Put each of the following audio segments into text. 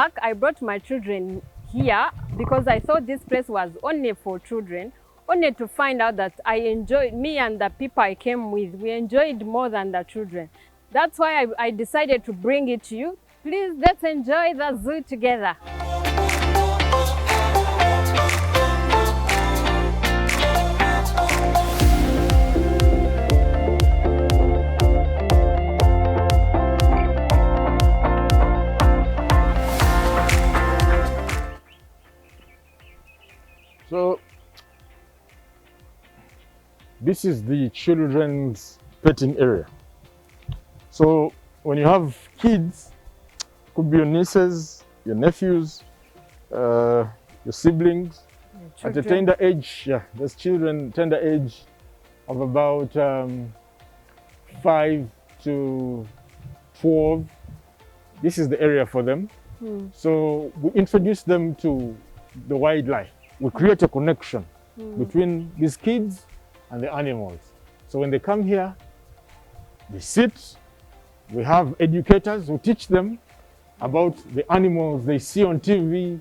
back, I brought my children here because I thought this place was only for children, only to find out that me and the people I came with, we enjoyed more than the children. That's why I decided to bring it to you. Please, let's enjoy the zoo together. So this is the children's petting area. So when you have kids, could be your nieces, your nephews, your siblings, at a tender age, there's children tender age of about 5 to 12. This is the area for them. So we introduce them to the wildlife. We create a connection between these kids and the animals. So when they come here, they sit. We have educators who teach them about the animals they see on TV,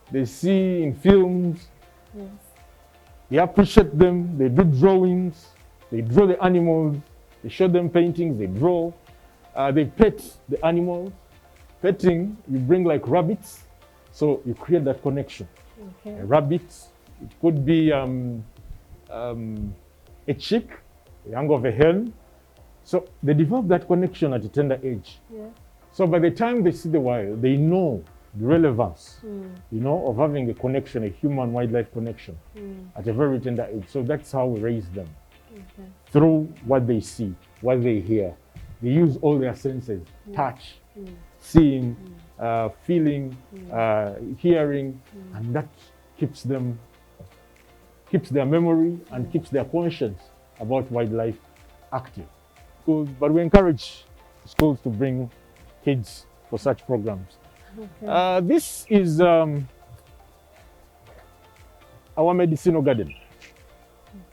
they see in films. Yes. They appreciate them, they do drawings, they draw the animals, they show them paintings, they draw, they pet the animals. Petting, you bring like rabbits, so you create that connection. Okay. A rabbit, it could be a chick, a young of a hen. So they develop that connection at a tender age. Yeah. So by the time they see the wild, they know the relevance, of having a connection, a human-wildlife connection at a very tender age. So that's how we raise them. Okay. Through what they see, what they hear. They use all their senses, touch, seeing, feeling, hearing, and that keeps their memory and keeps their conscience about wildlife active. Schools, but we encourage schools to bring kids for such programs. Okay. This is our medicinal garden.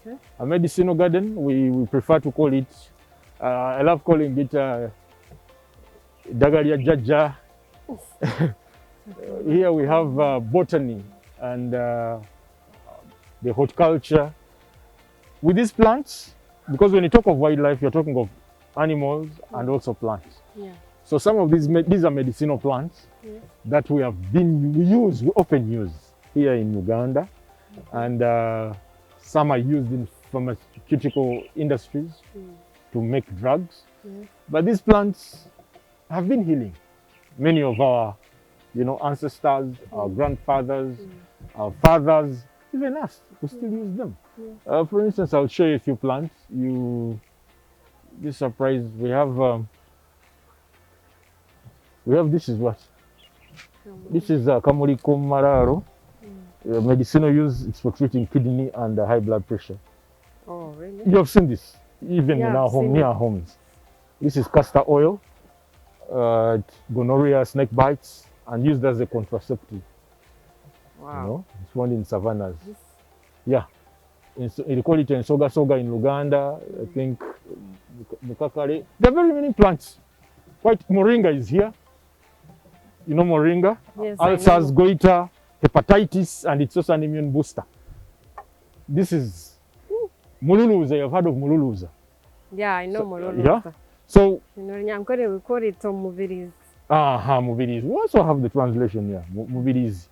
Okay. A medicinal garden, we prefer to call it, I love calling it Dagalia Jaja. Here we have botany and the horticulture. With these plants, because when you talk of wildlife, you're talking of animals and also plants. Yeah. So some of these are medicinal plants that we often use here in Uganda, and some are used in pharmaceutical industries to make drugs. But these plants have been healing many of our, ancestors, our grandfathers, our fathers, even us. We still use them. For instance, I'll show you a few plants. You'll be surprised. We have this is what? This is Kamuriko Mararo. Medicinal use, it's for treating kidney and high blood pressure. Oh, really? You have seen this, even in our home, near our homes. This is castor oil, gonorrhea, snake bites, and used as a contraceptive. Wow. It's found in savannas. Yeah. They call it Soga in Uganda, I think Mukakare. There are very many plants. Quite moringa is here. You know moringa? Yes, ulcers, goiter, hepatitis, and it's also an immune booster. This is mululuza. You've heard of mululuza? Yeah, I know mululuza. Yeah. So we call it mubirizi. Mubirizi. We also have the translation here, mubirizi.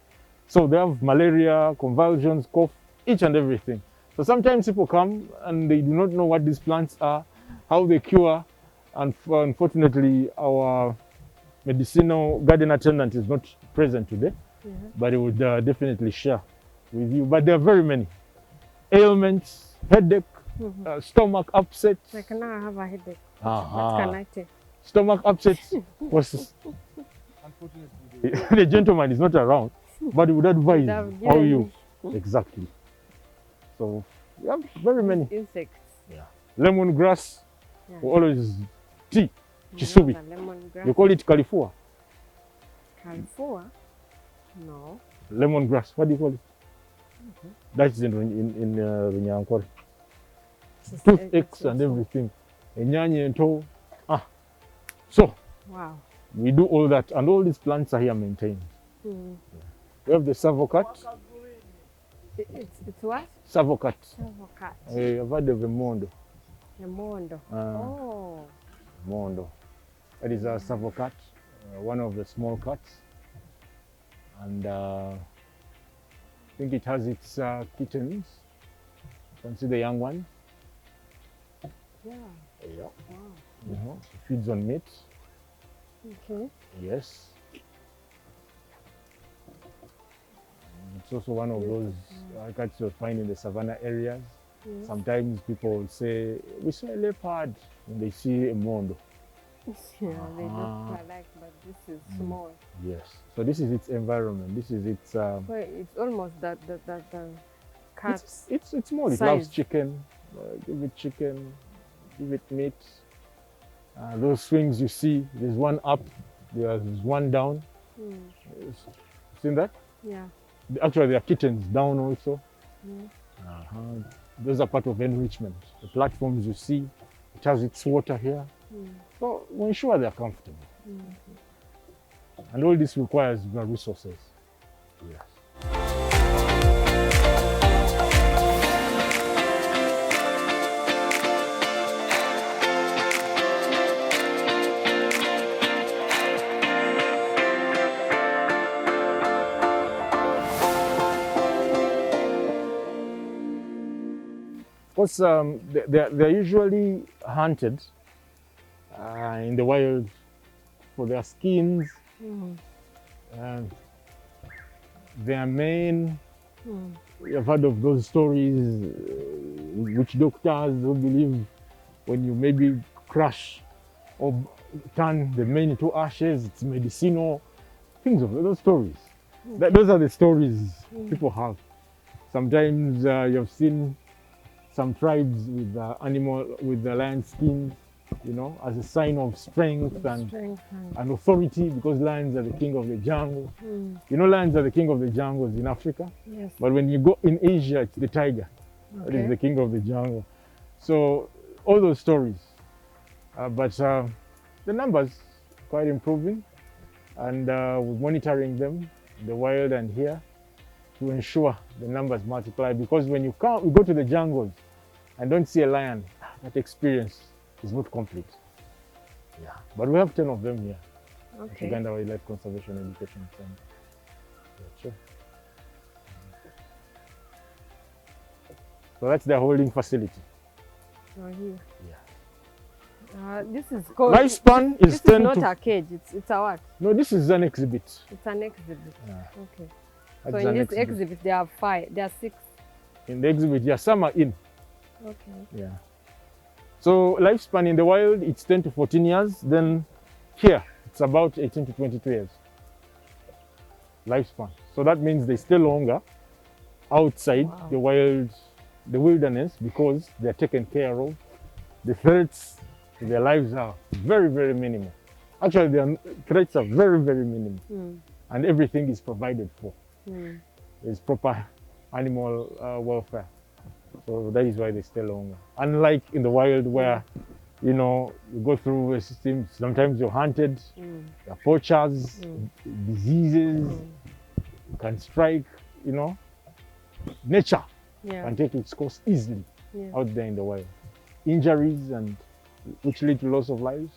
So they have malaria, convulsions, cough, each and everything. So sometimes people come and they do not know what these plants are, how they cure, and unfortunately our medicinal garden attendant is not present today, but he would definitely share with you. But there are very many ailments, headache, stomach upset. Like now I have a headache. What can I take? Stomach upset was unfortunately the gentleman is not around, but he would advise how you exactly. So we have very many insects. Yeah. Lemongrass, we always tea, chisubi. You call it califua? Califua? No. Lemongrass. What do you call it? That's in Runyankore. Toothaches and everything. Enyanye and So wow. We do all that, and all these plants are here maintained. Mm. We have the savocat. It's what? Savocat. Savocat. I've heard of the mondo. The mondo. Oh. Mondo. That is a savocat, one of the small cats. And I think it has its kittens. You can see the young one. Yeah. Yeah. Wow. It feeds on meat. Okay. Yes. It's also one of those cats you'll find in the savannah areas. Yes. Sometimes people will say, we saw a leopard when they see a mondo. Yeah, they look alike, but this is small. Yes. So this is its environment. This is its. Well, it's almost that cat's. It's small. It size. loves chicken. Give it chicken. Give it meat. Those swings you see, there's one up, there's one down. Seen that? Yeah. Actually, there are kittens down also. Mm. Those are part of enrichment. The platforms you see, it has its water here. So we ensure they're comfortable. And all this requires resources. Yes. Of course, they're usually hunted in the wild for their skins. And their mane, you've heard of those stories, witch doctors who believe when you maybe crush or turn the mane into ashes, it's medicinal, things of those stories. Those are the stories people have. Sometimes you've seen some tribes with with the lion skin, you know, as a sign of strength and authority, because lions are the king of the jungle. You know, lions are the king of the jungles in Africa. Yes. But when you go in Asia, it's the tiger that is the king of the jungle. So all those stories. But the numbers quite improving, and we're monitoring them in the wild and here to ensure the numbers multiply, because when you go to the jungles and don't see a lion, that experience is not complete. Yeah, but we have 10 of them here at Uganda Wildlife Conservation Education Center. Yeah, sure. So that's their holding facility. Right here. Yeah. This is called. Lifespan is 10 not to. a cage. It's a what? No, this is an exhibit. It's an exhibit. Yeah. Okay. That's So in an this exhibit, there are 5. There are 6. In the exhibit, yeah, some are in. Okay. Yeah. So lifespan in the wild, it's 10 to 14 years. Then here, it's about 18 to 22 years. Lifespan. So that means they stay longer outside the wilderness, because they're taken care of. The threats to their lives are very, very minimal. Actually, their threats are very, very minimal. And everything is provided for. There's proper animal welfare. So that is why they stay longer. Unlike in the wild, where you know, you go through a system, sometimes you're hunted, there are poachers, diseases can strike, you know. Nature can take its course easily out there in the wild. Injuries, and which lead to loss of lives,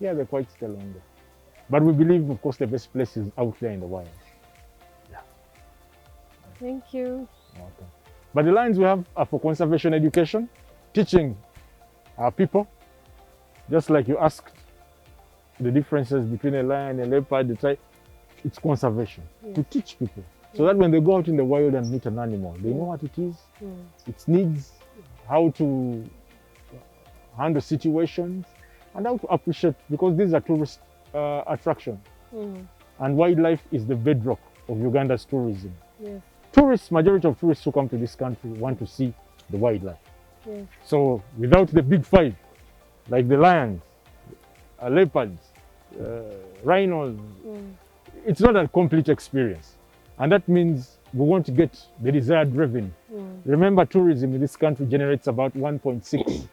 yeah, they're quite stay longer. But we believe, of course, the best place is out there in the wild. Yeah. Thank you. Okay. But the lions we have are for conservation education, teaching our people, just like you asked the differences between a lion and a leopard, it's conservation, to teach people. So that when they go out in the wild and meet an animal, they know what it is, its needs, how to handle situations, and how to appreciate, because these are tourist attractions. And wildlife is the bedrock of Uganda's tourism. Yes. Majority of tourists who come to this country want to see the wildlife. Yes. So without the big five, like the lions, leopards, rhinos, it's not a complete experience. And that means we want to get the desired revenue. Remember, tourism in this country generates about $1.6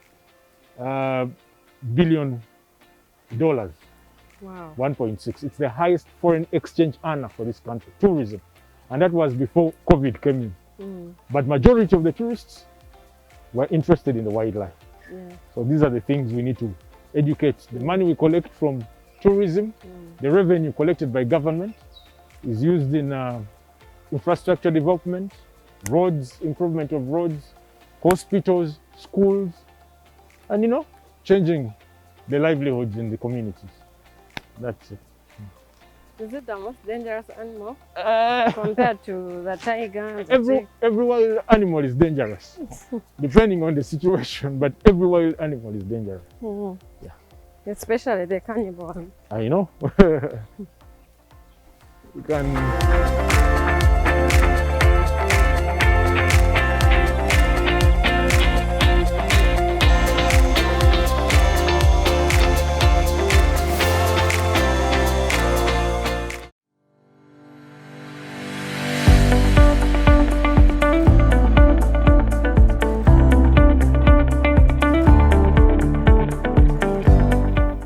billion Wow. 1.6. It's the highest foreign exchange earner for this country, tourism. And that was before COVID came in. But majority of the tourists were interested in the wildlife. Yeah. So these are the things we need to educate. The money we collect from tourism, the revenue collected by government is used in infrastructure development, roads, improvement of roads, hospitals, schools, and changing the livelihoods in the communities. That's it. Is it the most dangerous animal compared to the tiger? And Every wild animal is dangerous, depending on the situation, but every wild animal is dangerous. Yeah. Especially the cannibal one. I know. You can.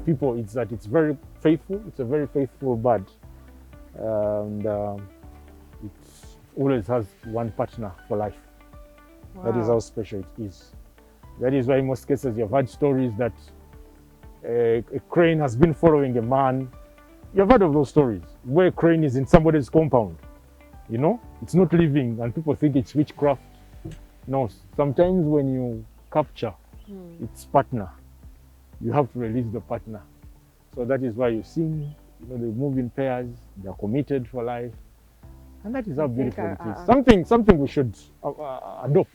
People, it's that it's very faithful. It's a very faithful bird, and it always has one partner for life. Wow. That is how special it is. That is why in most cases you've heard stories that a crane has been following a man. You've heard of those stories where a crane is in somebody's compound. It's not living, and people think it's witchcraft. No, sometimes when you capture its partner, you have to release the partner. So that is why you see, they move in pairs, they're committed for life. And that is how beautiful it is. Something we should adopt,